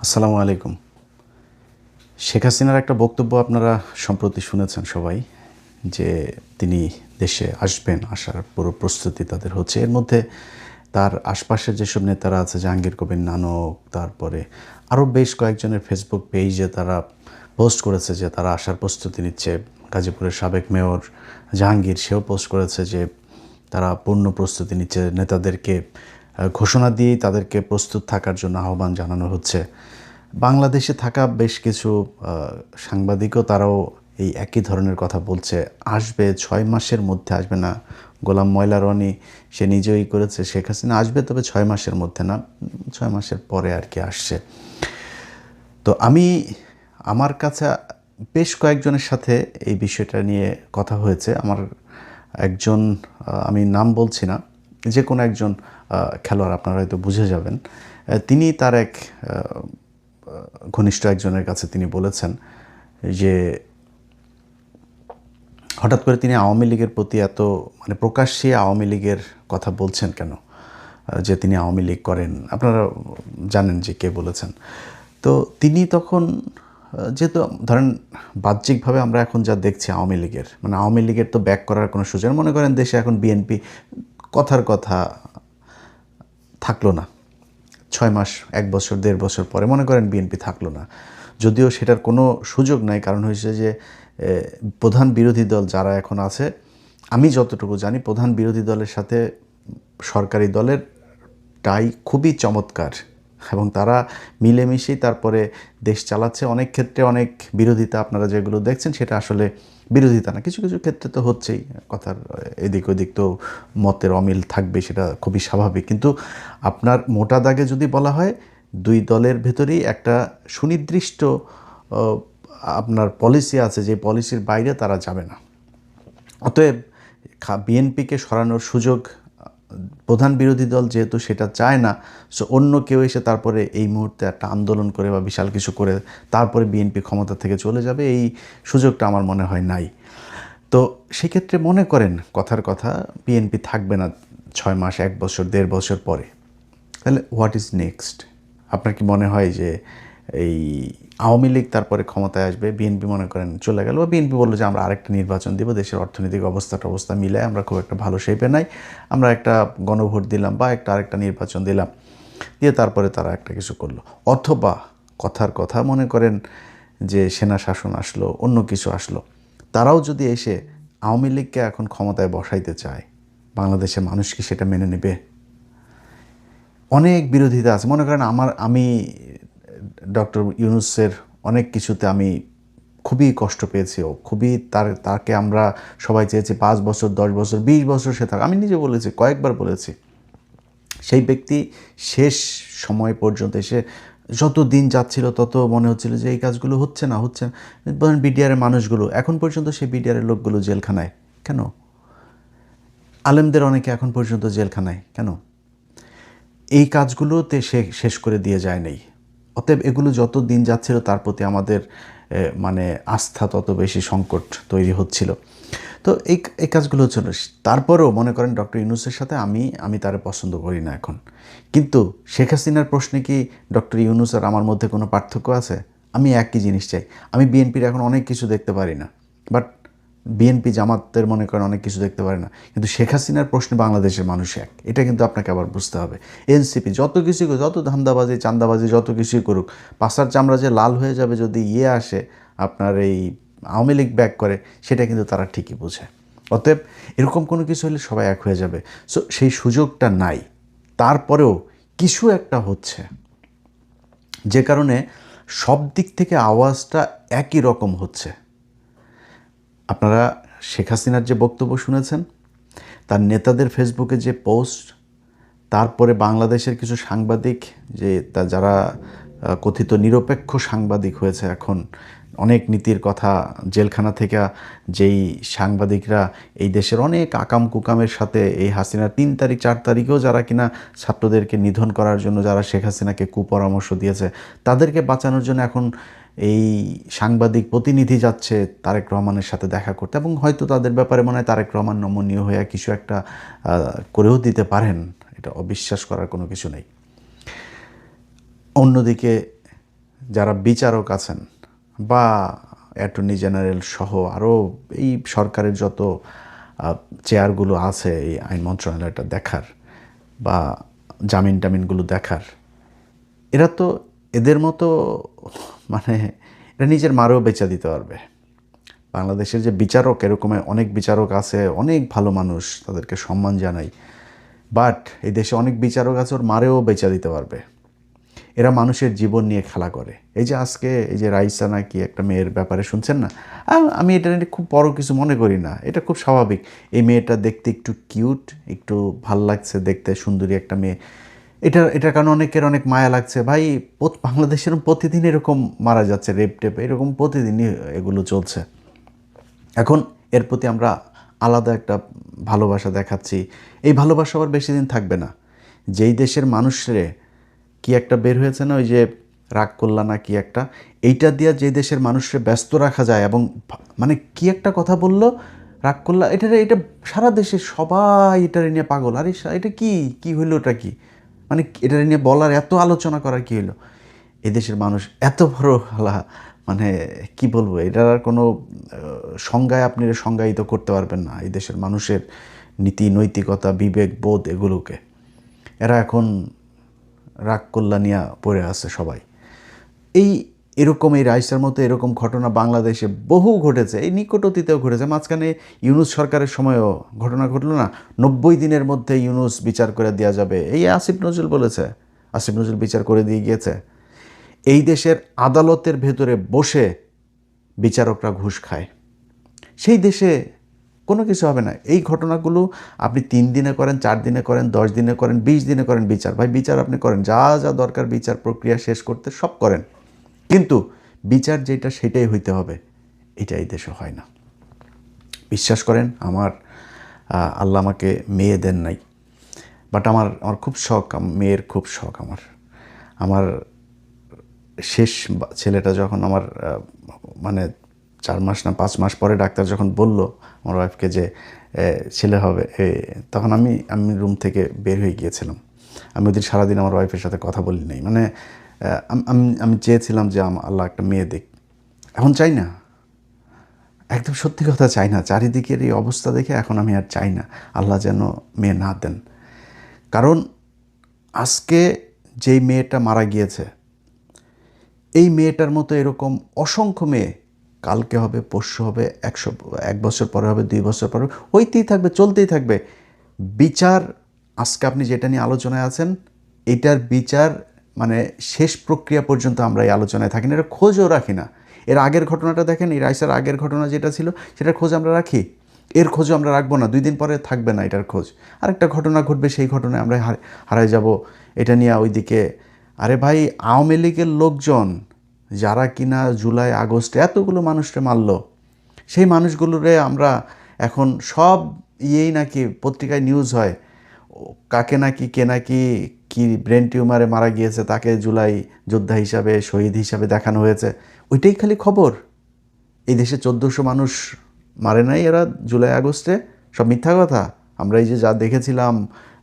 আসসালামু আলাইকুম। শেখ হাসিনার একটা বক্তব্য আপনারা সম্প্রতি শুনেছেন সবাই, যে তিনি দেশে আসবেন, আসার পুরো প্রস্তুতি তাদের হচ্ছে। এর মধ্যে তার আশপাশের যেসব নেতারা আছে, জাহাঙ্গীর কবির নানক, তারপরে আরও বেশ কয়েকজনের ফেসবুক পেজে তারা পোস্ট করেছে যে তারা আসার প্রস্তুতি নিচ্ছে। গাজীপুরের সাবেক মেয়র জাহাঙ্গীর, সেও পোস্ট করেছে যে তারা পূর্ণ প্রস্তুতি নিচ্ছে। নেতাদেরকে ঘোষণা দিয়েই তাদেরকে প্রস্তুত থাকার জন্য আহ্বান জানানো হচ্ছে। বাংলাদেশে থাকা বেশ কিছু সাংবাদিকও তারাও এই একই ধরনের কথা বলছে। আসবে 6 মাসের মধ্যে, আসবে না। গোলাম ময়লা রনি সে নিজেই করেছে, শেখ হাসিনা আসবে, তবে 6 মাসের মধ্যে না, 6 মাসের পরে আর কি আসছে। তো আমার কাছে বেশ কয়েকজনের সাথে এই বিষয়টা নিয়ে কথা হয়েছে। আমার একজন, আমি নাম বলছি না, যে কোনো একজন খেলোয়াড়, আপনারা হয়তো বুঝে যাবেন, তিনি তার এক ঘনিষ্ঠ একজনের কাছে তিনি বলেছেন যে হঠাৎ করে তিনি আওয়ামী লীগের প্রতি এত প্রকাশ্যে আওয়ামী লীগের কথা বলছেন কেন, যে তিনি আওয়ামী লীগ করেন। আপনারা জানেন যে কে বলেছেন। তো তিনি তখন, যেহেতু ধরেন বাহ্যিকভাবে আমরা এখন যা দেখছি আওয়ামী লীগের, আওয়ামী লীগের তো ব্যাক করার কোনো সুযোগ, মনে করেন দেশে এখন বিএনপি কথার কথা থাকলো না, 6 মাস, 1 বছর, 1.5 বছর পরে মনে করেন বিএনপি থাকলো না, যদিও সেটার কোনো সুযোগ নাই। কারণ হয়েছে যে প্রধান বিরোধী দল যারা এখন আছে, আমি যতটুকু জানি প্রধান বিরোধী দলের সাথে সরকারি দলের টাই খুবই চমৎকার, এবং তারা মিলেমিশেই তারপরে দেশ চালাচ্ছে। অনেক ক্ষেত্রে অনেক বিরোধিতা আপনারা যেগুলো দেখছেন সেটা আসলে বিরোধিতা না, কিছু কিছু ক্ষেত্রে তো হচ্ছেই, কথার এদিক ওদিক তো মতের অমিল থাকবে, সেটা খুবই স্বাভাবিক। কিন্তু আপনার মোটা দাগে যদি বলা হয়, দুই দলের ভেতরেই একটা সুনির্দিষ্ট আপনার পলিসি আছে, যে পলিসির বাইরে তারা যাবে না। অতএব বিএনপিকে সরানোর সুযোগ প্রধান বিরোধী দল যেহেতু সেটা চায় না, সো অন্য কেউ এসে তারপরে এই মুহূর্তে একটা আন্দোলন করে বা বিশাল কিছু করে তারপরে বিএনপি ক্ষমতা থেকে চলে যাবে, এই সুযোগটা আমার মনে হয় নাই। তো সেক্ষেত্রে মনে করেন কথার কথা, বিএনপি থাকবে না 6 মাস, 1 বছর, 1.5 বছর পরে, তাহলে হোয়াট ইজ নেক্সট? আপনার কি মনে হয় যে এই আওয়ামী লীগ তারপরে ক্ষমতায় আসবে, বিএনপি মনে করেন চলে গেল, বা বিএনপি বললো যে আমরা আরেকটা নির্বাচন দিব, দেশের অর্থনৈতিক অবস্থা মিলায় আমরা খুব একটা ভালো শেপে নাই, আমরা একটা গণভোট দিলাম বা আরেকটা নির্বাচন দিলাম, দিয়ে তারপরে তারা একটা কিছু করলো? অথবা কথার কথা মনে করেন যে সেনা শাসন আসলো, অন্য কিছু আসলো, তারাও যদি এসে আওয়ামী লীগকে এখন ক্ষমতায় বসাইতে চায়, বাংলাদেশের মানুষ কি সেটা মেনে নেবে? অনেক বিরোধিতা আছে। মনে করেন আমি ডক্টর ইউনূসের অনেক কিছুতে আমি খুবই কষ্ট পেয়েছি, ও খুবই তাকে আমরা সবাই চেয়েছি 5 বছর, 10 বছর, 20 বছর সে থাক। আমি নিজে বলেছি, কয়েকবার বলেছি, সেই ব্যক্তি শেষ সময় পর্যন্ত এসে যত দিন যাচ্ছিল তত মনে হচ্ছিল যে এই কাজগুলো হচ্ছে না। বলেন বিডিআরের মানুষগুলো এখন পর্যন্ত, সেই বিডিআরের লোকগুলো জেলখানায় কেন? আলেমদের অনেকে এখন পর্যন্ত জেলখানায় কেন? এই কাজগুলোতে সে শেষ করে দিয়ে যায় নাই। অতএব এগুলো যত দিন যাচ্ছিল তার প্রতি আমাদের আস্থা তত বেশি সংকট তৈরি হচ্ছিল। তো এই কাজগুলো হচ্ছিল। তারপরেও মনে করেন ডক্টর ইউনূসের সাথে আমি তারে পছন্দ করি না এখন, কিন্তু শেখ হাসিনার প্রশ্নে কি ডক্টর ইউনূস আর আমার মধ্যে কোনো পার্থক্য আছে? আমি একই জিনিস চাই। আমি বিএনপির এখন অনেক কিছু দেখতে পারি না, বাট বিএনপি জামাতের মনে করেন অনেক কিছু দেখতে পারে না, কিন্তু শেখ হাসিনার প্রশ্নে বাংলাদেশের মানুষ এক, এটা কিন্তু আপনাকে আবার বুঝতে হবে। এনসিপি যত কিছু, যত ধান্দাবাজি চান্দাবাজি যত কিছুই করুক, পাশার চামড়া যে লাল হয়ে যাবে যদি আসে আপনার এই আওয়ামী লীগ ব্যাক করে, সেটা কিন্তু তারা ঠিকই বোঝে। অতএব এরকম কোনো কিছু হলে সবাই এক হয়ে যাবে। সো সেই সুযোগটা নাই। তারপরেও কিছু একটা হচ্ছে, যে কারণে সব দিক থেকে আওয়াজটা একই রকম হচ্ছে। আপনারা শেখ হাসিনার যে বক্তব্য শুনেছেন, তার নেতাদের ফেসবুকে যে পোস্ট, তারপরে বাংলাদেশের কিছু সাংবাদিক, যে যারা কথিত নিরপেক্ষ সাংবাদিক হয়েছে এখন, অনেক নীতির কথা, জেলখানা থেকে যেই সাংবাদিকরা এই দেশের অনেক আকাম কুকামের সাথে এই হাসিনার 3 তারিখ 4 তারিখেও যারা কিনা ছাত্রদেরকে নিধন করার জন্য যারা শেখ হাসিনাকে কুপরামর্শ দিয়েছে, তাদেরকে বাঁচানোর জন্য এখন এই সাংবাদিক প্রতিনিধি যাচ্ছে তারেক রহমানের সাথে দেখা করতে, এবং হয়তো তাদের ব্যাপারে মনে হয় তারেক রহমান নমনীয় হয়ে কিছু একটা করেও দিতে পারেন, এটা অবিশ্বাস করার কোনো কিছু নেই। অন্যদিকে যারা বিচারক আছেন বা অ্যাটর্নি জেনারেল সহ আরও এই সরকারের যত চেয়ারগুলো আছে এই আইন মন্ত্রণালয়টা দেখার বা জামিন টামিনগুলো দেখার, এরা তো এদের মতো মানে এরা নিজের মারেও বেচা দিতে পারবে। বাংলাদেশের যে বিচারক, এরকম অনেক বিচারক আছে, অনেক ভালো মানুষ, তাদেরকে সম্মান জানাই, বাট এই দেশে অনেক বিচারক আছে ওর মারেও বেচা দিতে পারবে। এরা মানুষের জীবন নিয়ে খেলা করে। এই যে আজকে এই যে রাইসা নাকি একটা মেয়ের ব্যাপারে শুনছেন না, আমি এটা নিয়ে খুব বড় কিছু মনে করি না, এটা খুব স্বাভাবিক। এই মেয়েটা দেখতে একটু কিউট, একটু ভাল লাগছে দেখতে, সুন্দরী একটা মেয়ে, এটার কারণে অনেকের অনেক মায়া লাগছে। ভাই বাংলাদেশের প্রতিদিন এরকম মারা যাচ্ছে, রেপ টেপ এরকম প্রতিদিনই এগুলো চলছে। এখন এর প্রতি আমরা আলাদা একটা ভালোবাসা দেখাচ্ছি, এই ভালোবাসা আবার বেশি দিন থাকবে না। যেই দেশের মানুষরে কি একটা বের হয়েছে না, ওই যে রাগ করলা না কি একটা, এইটা দিয়া যে দেশের মানুষরে ব্যস্ত রাখা যায়, এবং মানে কি একটা কথা বললো রাগ করলা, এটা সারা দেশে সবাই এটারে নিয়ে পাগল। আরে এটা কি হইলো, ওটা কি মানে এটারে নিয়ে বলার এত আলোচনা করার কি হইলো? এদেশের মানুষ এত বড় মানে কি বলবো, এটার আর কোনো সংজ্ঞায় আপনি সংজ্ঞায়িত করতে পারবেন না এই দেশের মানুষের নীতি নৈতিকতা বিবেক বোধ এগুলোকে। এরা এখন রাগ কল্যাণিয়া পড়ে আছে সবাই। এরকম এই রাইসার মতো এরকম ঘটনা বাংলাদেশে বহু ঘটেছে, এই নিকট অতীতেও ঘটেছে। মাঝখানে ইউনূস সরকারের সময়ও ঘটনা ঘটলো না, 90 দিনের মধ্যে ইউনূস বিচার করে দেওয়া যাবে, এই আসিফ নজরুল বলেছে, আসিফ নজরুল বিচার করে দিয়ে গিয়েছে। এই দেশের আদালতের ভেতরে বসে বিচারকরা ঘুষ খায়, সেই দেশে কোনো কিছু হবে না। এই ঘটনাগুলো আপনি 3 দিনে করেন, 4 দিনে করেন, 10 দিনে করেন, 20 দিনে করেন বিচার, ভাই বিচার আপনি করেন, যা যা দরকার বিচার প্রক্রিয়া শেষ করতে সব করেন, কিন্তু বিচার যেটা সেটাই হইতে হবে, এটা এই দেশে হয় না। বিশ্বাস করেন, আমার আল্লাহ আমাকে মেয়ে দেন নাই, বাট আমার খুব শখ, মেয়ের খুব শখ। আমার শেষ ছেলেটা যখন আমার মানে 4 মাস না 5 মাস পরে ডাক্তার যখন বলল আমার ওয়াইফকে যে ছেলে হবে, তখন আমি রুম থেকে বের হয়ে গিয়েছিলাম। আমি ওদিন সারাদিন আমার ওয়াইফের সাথে কথা বলি নাই, মানে আমি চেয়েছিলাম যে আল্লাহ একটা মেয়ে দিক। এখন চাই না, একদম সত্যি কথা চাই না। চারিদিকের এই অবস্থা দেখে এখন আমি আর চাই না আল্লাহ যেন মেয়ে না দেন। কারণ আজকে যেই মেয়েটা মারা গিয়েছে, এই মেয়েটার মতো এরকম অসংখ্য মেয়ে কালকে হবে, পরশু হবে, 1 বছর পরে হবে, 2 বছর পরে হইতেই থাকবে, চলতেই থাকবে। বিচার আজকে আপনি যেটা নিয়ে আলোচনায় আছেন, এটার বিচার মানে শেষ প্রক্রিয়া পর্যন্ত আমরা এই আলোচনায় থাকি না, এটা খোঁজও রাখি না। এর আগের ঘটনাটা দেখেন, এই রাইসার আগের ঘটনা যেটা ছিল সেটার খোঁজ আমরা রাখি, এর খোঁজও আমরা রাখবো না। 2 দিন পরে থাকবে না এটার খোঁজ, আরেকটা ঘটনা ঘটবে, সেই ঘটনায় আমরা হারাই যাব। এটা নিয়ে ওইদিকে, আরে ভাই আওয়ামী লীগের লোকজন যারা কিনা জুলাই আগস্টে এতগুলো মানুষকে মারল, সেই মানুষগুলোরে আমরা এখন সব নাকি পত্রিকায় নিউজ হয়, কাকে নাকি কে নাকি কি ব্রেন টিউমারে মারা গিয়েছে, তাকে জুলাই যোদ্ধা হিসাবে শহীদ হিসাবে দেখানো হয়েছে, ওইটাই খালি খবর। এই দেশে 1400 মানুষ মারে নাই এরা জুলাই আগস্টে, সব মিথ্যা কথা। আমরা এই যে যা দেখেছিলাম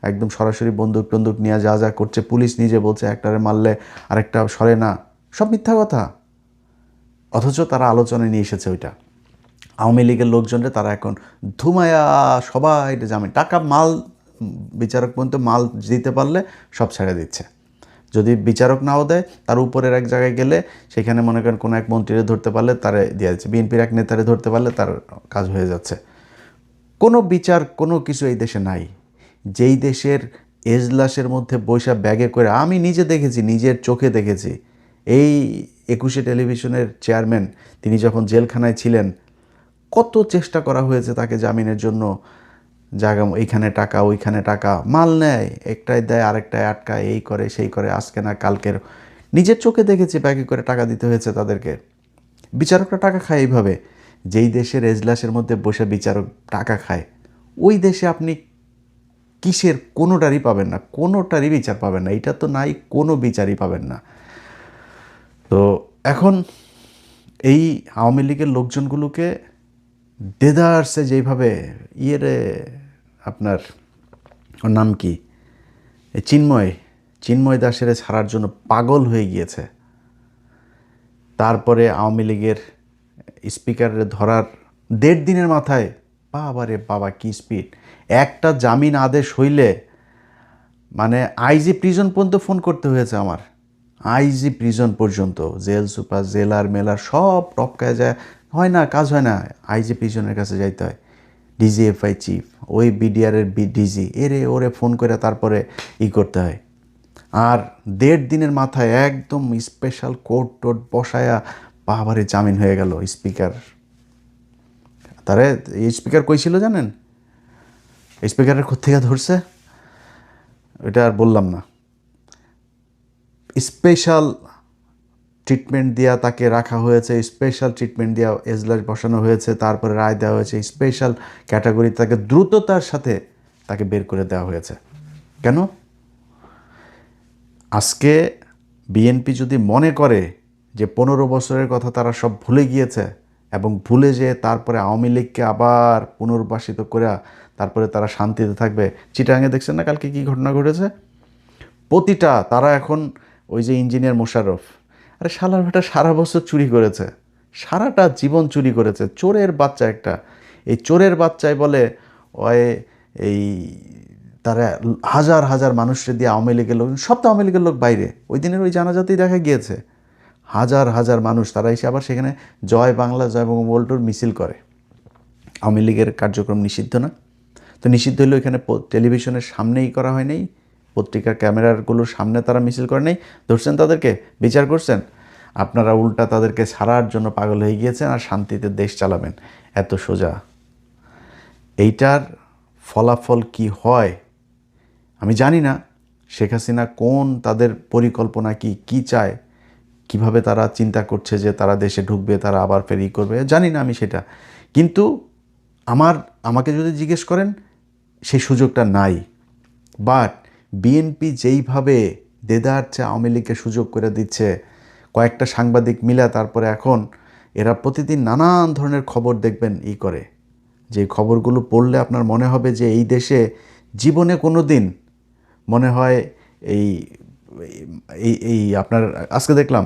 একদম সরাসরি বন্দুক টন্দুক নিয়ে যা যা করছে, পুলিশ নিজে বলছে একটারে মারলে আরেকটা সরে না, সব মিথ্যা কথা। অথচ তারা আলোচনায় নিয়ে এসেছে ওইটা। আওয়ামী লীগের লোকজনরা তারা এখন ধুমায়া সবাই জামিন, টাকা মাল, বিচারক পর্যন্ত মাল দিতে পারলে সব ছেড়ে দিচ্ছে। যদি বিচারক নাও দেয়, তার উপরের এক জায়গায় গেলে সেখানে মনে করেন কোনো এক মন্ত্রীরে ধরতে পারলে তারে দিয়ে দিচ্ছে, বিএনপির এক নেতারে ধরতে পারলে তার কাজ হয়ে যাচ্ছে। কোনো বিচার কোনো কিছু এই দেশে নাই। যেই দেশের এজলাসের মধ্যে বৈশা ব্যাগে করে, আমি নিজে দেখেছি, নিজের চোখে দেখেছি, এই 21শে টেলিভিশনের চেয়ারম্যান তিনি যখন জেলখানায় ছিলেন, কত চেষ্টা করা হয়েছে তাকে জামিনের জন্য, জায়গা এইখানে টাকা ওইখানে টাকা, মাল নেয়, একটাই দেয় আরেকটায় আটকায়, এই করে সেই করে, আজকে না কালকের, নিজের চোখে দেখেছি ব্যাগে করে টাকা দিতে হয়েছে তাদেরকে। বিচারকরা টাকা খায় এইভাবে। যেই দেশের এজলাসের মধ্যে বসে বিচারক টাকা খায়, ওই দেশে আপনি কিসের কোনোটারই পাবেন না, কোনোটারই বিচার পাবেন না, এটা তো নাই, কোনো বিচারই পাবেন না। তো এখন এই আওয়ামী লীগের লোকজনগুলোকে দেদারসে যেইভাবে আপনার ওর নাম কি, চিন্ময় দাসের ছাড়ার জন্য পাগল হয়ে গিয়েছে। তারপরে আওয়ামী লীগের স্পিকারের ধরার 1.5 দিনের মাথায় বাবা রে বাবা কি স্পিড! একটা জামিন আদেশ হইলে মানে আইজি প্রিজন পর্যন্ত ফোন করতে হয়েছে আমার, আইজি প্রিজন পর্যন্ত, জেল সুপার জেলার মেলার সব টপকায় যায়, হয় না, কাজ হয় না, আইজি প্রিজনের কাছে যাইতে হয়, ডিজিএফআই চিফ, ওই বিডিআরের ডিজি, এরে ওরে ফোন করে তারপরে করতে হয়। আর 1.5 দিনের মাথায় একদম স্পেশাল কোর্ট টোট বসায়া বাবারে জামিন হয়ে গেল স্পিকার। তারে স্পিকার কই ছিল জানেন? স্পিকারের কোত্থেকে ধরছে এটা আর বললাম না। স্পেশাল ট্রিটমেন্ট দিয়া তাকে রাখা হয়েছে, স্পেশাল ট্রিটমেন্ট দিয়া এজলাস বসানো হয়েছে, তারপরে রায় দেওয়া হয়েছে, স্পেশাল ক্যাটাগরি তাকে দ্রুততার সাথে তাকে বের করে দেওয়া হয়েছে। কেন? আজকে বিএনপি যদি মনে করে যে 15 বছরের কথা তারা সব ভুলে গিয়েছে এবং ভুলে যেয়ে তারপরে আওয়ামী লীগকে আবার পুনর্বাসিত করে তারপরে তারা শান্তিতে থাকবে। চিটাগাঙে দেখছেন না কালকে কী ঘটনা ঘটেছে? প্রতিটা তারা এখন ওই যে ইঞ্জিনিয়ার মোশাররফ, আরে শালার বেটা সারা বছর চুরি করেছে, সারাটা জীবন চুরি করেছে, চোরের বাচ্চা একটা। এই চোরের বাচ্চায় বলে ওই এই তারা হাজার হাজার মানুষকে দিয়ে আওয়ামী লীগের লোক, সব তো আওয়ামী লীগের লোক বাইরে, ওই দিনের ওই জানাজাতেই দেখা গিয়েছে, হাজার হাজার মানুষ তারা এসে আবার সেখানে জয় বাংলা জয় বঙ্গবন্ধুর মিছিল করে। আওয়ামী লীগের কার্যক্রম নিষিদ্ধ না? তো নিষিদ্ধ হলেও এখানে টেলিভিশনের সামনেই করা হয় নাই, পত্রিকার ক্যামেরাগুলোর সামনে তারা মিছিল করে নেই, ধরছেন তাদেরকে, বিচার করছেন। আপনারা উল্টা তাদেরকে ছাড়ার জন্য পাগল হয়ে গিয়েছেন আর শান্তিতে দেশ চালাবেন, এত সোজা। এইটার ফলাফল কি হয় আমি জানি না। শেখ হাসিনা কোন তাদের পরিকল্পনা কি চায়, কিভাবে তারা চিন্তা করছে যে তারা দেশে ঢুকবে, তারা আবার ফেরি করবে, জানি না আমি সেটা। কিন্তু আমাকে যদি জিজ্ঞেস করেন সেই সুযোগটা নাই। বাট বিএনপি যেইভাবে দেদারছে আওয়ামী লীগকে সুযোগ করে দিচ্ছে, কয়েকটা সাংবাদিক মিলা তারপরে এখন এরা প্রতিদিন নানান ধরনের খবর দেখবেন করে, যে খবরগুলো পড়লে আপনার মনে হবে যে এই দেশে জীবনে কোনো দিন মনে হয় এই এই এই আপনার আজকে দেখলাম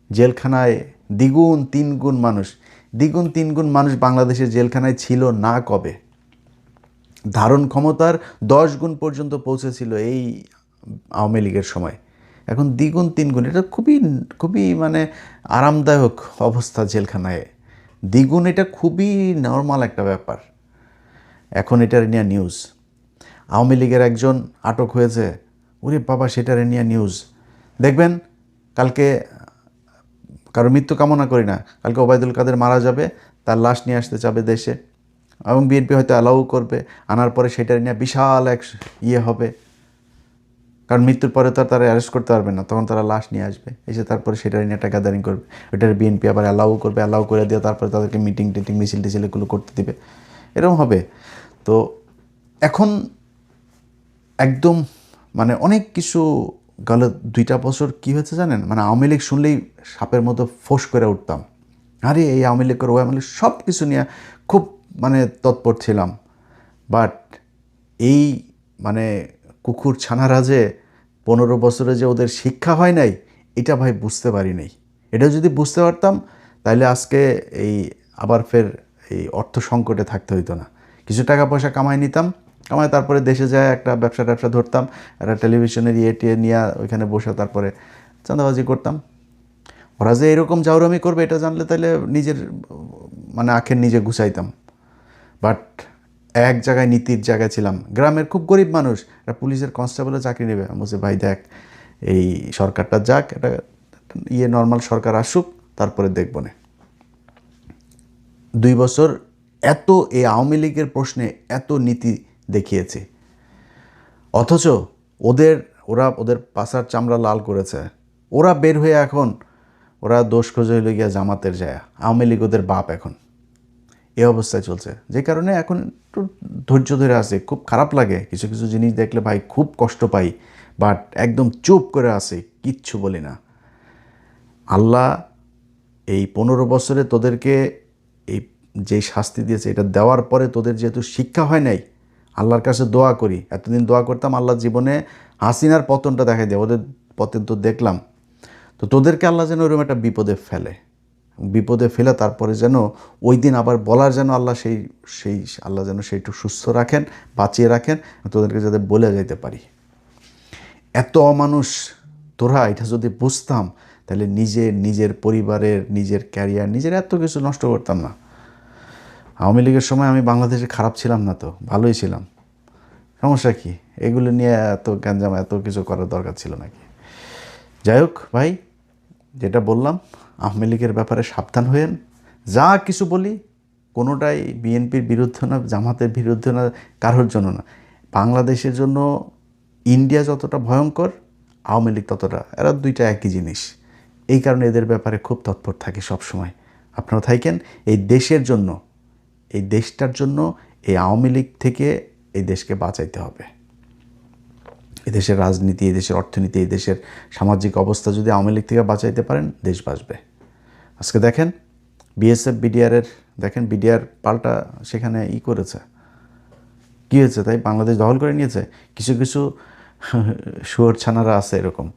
জেলখানায় দ্বিগুণ তিনগুণ মানুষ বাংলাদেশের জেলখানায় ছিল না কবে, ধারণ ক্ষমতার 10 গুণ পর্যন্ত পৌঁছেছিল এই আওয়ামী লীগের সময়, এখন দ্বিগুণ 3 গুণ। এটা খুবই খুবই মানে আরামদায়ক অবস্থা জেলখানায়, দ্বিগুণ, এটা খুবই নর্মাল একটা ব্যাপার। এখন এটার নিয়ে নিউজ, আওয়ামী লীগের একজন আটক হয়েছে, ওরে বাবা সেটার নিয়ে নিউজ দেখবেন। কালকে কারো মৃত্যু কামনা করি না, কালকে ওবায়দুল কাদের মারা যাবে, তার লাশ নিয়ে আসতে যাবে দেশে, এবং বিএনপি হয়তো অ্যালাউ করবে, আনার পরে সেটার নিয়ে বিশাল এক হবে, কারণ মৃত্যুর পরে তো আর তারা অ্যারেস্ট করতে পারবে না, তখন তারা লাশ নিয়ে আসবে, এসে তারপরে সেটার নিয়ে একটা গ্যাদারিং করবে, ওইটার বিএনপি আবার অ্যালাউ করবে, অ্যালাউ করে দিয়ে তারপরে তাদেরকে মিটিং টিটিং মিছিল টিছিল এগুলো করতে দিবে, এরকম হবে। তো এখন একদম মানে অনেক কিছু গেল 2টা বছর কি হয়েছে জানেন, মানে আওয়ামী লীগ শুনলেই সাপের মতো ফোঁস করে উঠতাম, আরে এই আওয়ামী লীগ করে ওই আওয়ামী লীগ, সব কিছু নিয়ে খুব মানে তৎপর ছিলাম। বাট এই মানে কুকুর ছানারা যে 15 বছরে যে ওদের শিক্ষা হয় নাই, এটা ভাই বুঝতে পারি নাই। এটা যদি বুঝতে পারতাম তাহলে আজকে এই আবার ফের এই অর্থ সংকটে থাকতে হইতো না, কিছু টাকা পয়সা কামাই নিতাম, কামাই তারপরে দেশে যায় একটা ব্যবসা ধরতাম, একটা টেলিভিশনের টিয়ে নিয়ে ওইখানে বসে তারপরে চাঁদাবাজি করতাম। ওরা যে এরকম জাউরামি করবে এটা জানলে তাহলে নিজের মানে আখের নিজে গুছাইতাম। বাট এক জায়গায় নীতির জায়গায় ছিলাম, গ্রামের খুব গরিব মানুষ, একটা পুলিশের কনস্টেবলের চাকরি নেবে, আমি বলছি ভাই দেখ এই সরকারটা যাক, এটা নর্মাল সরকার আসুক, তারপরে দেখব না। 2 বছর এত এই আওয়ামী লীগের প্রশ্নে এত নীতি দেখিয়েছে, অথচ ওদের পাছার চামড়া লাল করেছে, ওরা বের হয়ে এখন ওরা দোষ খোঁজে হইলে গিয়া জামাতের যায়, আওয়ামী লীগ ওদের বাপ এখন, এই অবস্থায় চলছে। যে কারণে এখন একটু ধৈর্য ধরে আছে, খুব খারাপ লাগে কিছু কিছু জিনিস দেখলে ভাই, খুব কষ্ট পাই, বাট একদম চুপ করে আছে, কিচ্ছু বলি না। আল্লাহ এই 15 বছরে তোদেরকে এই যে শাস্তি দিয়েছে এটা দেওয়ার পরে তোদের যেহেতু শিক্ষা হয় নাই, আল্লাহর কাছে দোয়া করি, এতদিন দোয়া করতাম আল্লাহ জীবনে হাসিনার পতনটা দেখাই দেয়, ওদের পতন তো দেখলাম, তো তোদেরকে আল্লাহ যেন ওরকম একটা বিপদে ফেলে। বিপদে ফেলে তারপরে যেন ওই দিন আবার বলার যেন আল্লাহ সেই আল্লাহ যেন সেইটুকু সুস্থ রাখেন, বাঁচিয়ে রাখেন, তোদেরকে যাতে বলে যেতে পারি। এত অমানুষ তোরা, এটা যদি বুঝতাম তাহলে নিজের পরিবারের, নিজের ক্যারিয়ার, নিজের এত কিছু নষ্ট করতাম না। আওয়ামী লীগের সময় আমি বাংলাদেশে খারাপ ছিলাম না তো, ভালোই ছিলাম। সমস্যা কি? এগুলো নিয়ে এত গ্যাঞ্জাম, এত কিছু করার দরকার ছিল নাকি? যাই হোক ভাই, যেটা বললাম, আওয়ামী লীগের ব্যাপারে সাবধান হয়েন। যা কিছু বলি কোনোটাই বিএনপির বিরুদ্ধে না, জামাতের বিরুদ্ধে না, কারোর জন্য না। বাংলাদেশের জন্য ইন্ডিয়া যতটা ভয়ঙ্কর, আওয়ামী লীগ ততটা, এরা দুইটা একই জিনিস। এই কারণে এদের ব্যাপারে খুব তৎপর থাকি সবসময়। আপনারা থাকেন এই দেশের জন্য, এই দেশটার জন্য, এই আওয়ামী লীগ থেকে এই দেশকে বাঁচাইতে হবে। এই দেশের রাজনীতি, এই দেশের অর্থনীতি, এই দেশের সামাজিক অবস্থা যদি আওয়ামী লীগ থেকে বাঁচাইতে পারেন, দেশ বাঁচবে। আজকে দেখেন বিএসএফ বিডিআরের, দেখেন বিডিআর পাল্টা সেখানে করেছে, কী হয়েছে? তাই বাংলাদেশ দখল করে নিয়েছে। কিছু কিছু শুয়োর ছানারা আছে এরকম।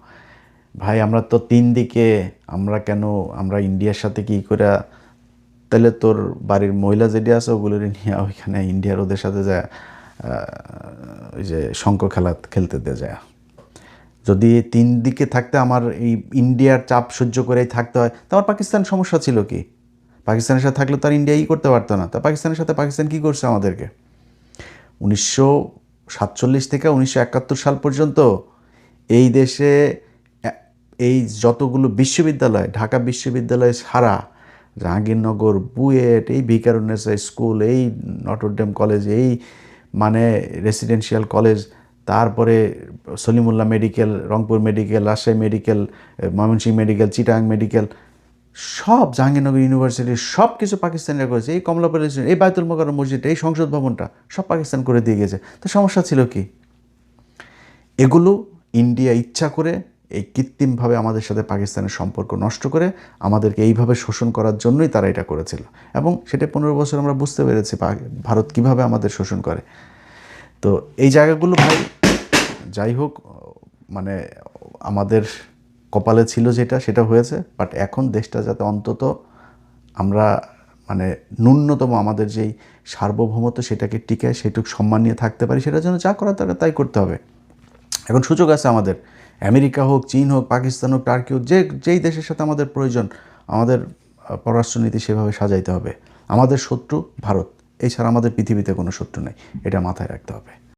ভাই আমরা তো 3 দিকে, আমরা ইন্ডিয়ার সাথে কী করে, তাহলে তোর বাড়ির মহিলা যেটি আছে ওগুলোর নিয়ে ওইখানে ইন্ডিয়ার ওদের সাথে যায় ওই যে শঙ্খ খেলতে দিয়ে যায়। যদি 3 দিকে থাকতে আমার এই ইন্ডিয়ার চাপ সহ্য করেই থাকতে হয়, তো আমার পাকিস্তান সমস্যা ছিল কি? পাকিস্তানের সাথে থাকলে তো আর ইন্ডিয়া করতে পারতো না। তা পাকিস্তানের সাথে পাকিস্তান কী করছে আমাদেরকে? 1947 থেকে 1971 সাল পর্যন্ত এই দেশে এই যতগুলো বিশ্ববিদ্যালয়, ঢাকা বিশ্ববিদ্যালয় ছাড়া জাহাঙ্গীরনগর, বুয়েট, এই ভিকারুননিসা স্কুল, এই নটরডেম কলেজ, এই মানে রেসিডেন্সিয়াল কলেজ, তারপরে Salimullah medical, Rangpur medical, Rajshahi medical, Mymensingh medical, Chittagong medical, সব জাহাঙ্গীরনগর ইউনিভার্সিটি, সব কিছু পাকিস্তানিরা করেছে। এই কমলাপুর, এই বায়তুল মোকাররম মসজিদটা, এই সংসদ ভবনটা সব পাকিস্তান করে দিয়ে গেছে। তো সমস্যা ছিল কি? এগুলো ইন্ডিয়া ইচ্ছা করে এই কৃত্রিমভাবে আমাদের সাথে পাকিস্তানের সম্পর্ক নষ্ট করে আমাদেরকে এইভাবে শোষণ করার জন্যই তারা এটা করেছিল। এবং সেটা 15 বছর আমরা বুঝতে পেরেছি ভারত কিভাবে আমাদের শোষণ করে। তো এই জায়গাগুলো ভাই, যাই হোক, মানে আমাদের কপালে ছিল যেটা, সেটা হয়েছে। বাট এখন দেশটা যাতে অন্তত আমরা মানে ন্যূনতম আমাদের যেই সার্বভৌমত্ব সেটাকে টিকায়, সেটুকু সম্মান নিয়ে থাকতে পারি, সেটার জন্য যা করার তারা তাই করতে হবে। এখন সুযোগ আছে আমাদের। আমেরিকা হোক, চীন হোক, পাকিস্তান হোক, টার্কি হোক, যেই দেশের সাথে আমাদের প্রয়োজন, আমাদের পররাষ্ট্রনীতি সেভাবে সাজাইতে হবে। আমাদের শত্রু ভারত, এছাড়া আমাদের পৃথিবীতে কোনো শত্রু নেই, এটা মাথায় রাখতে হবে।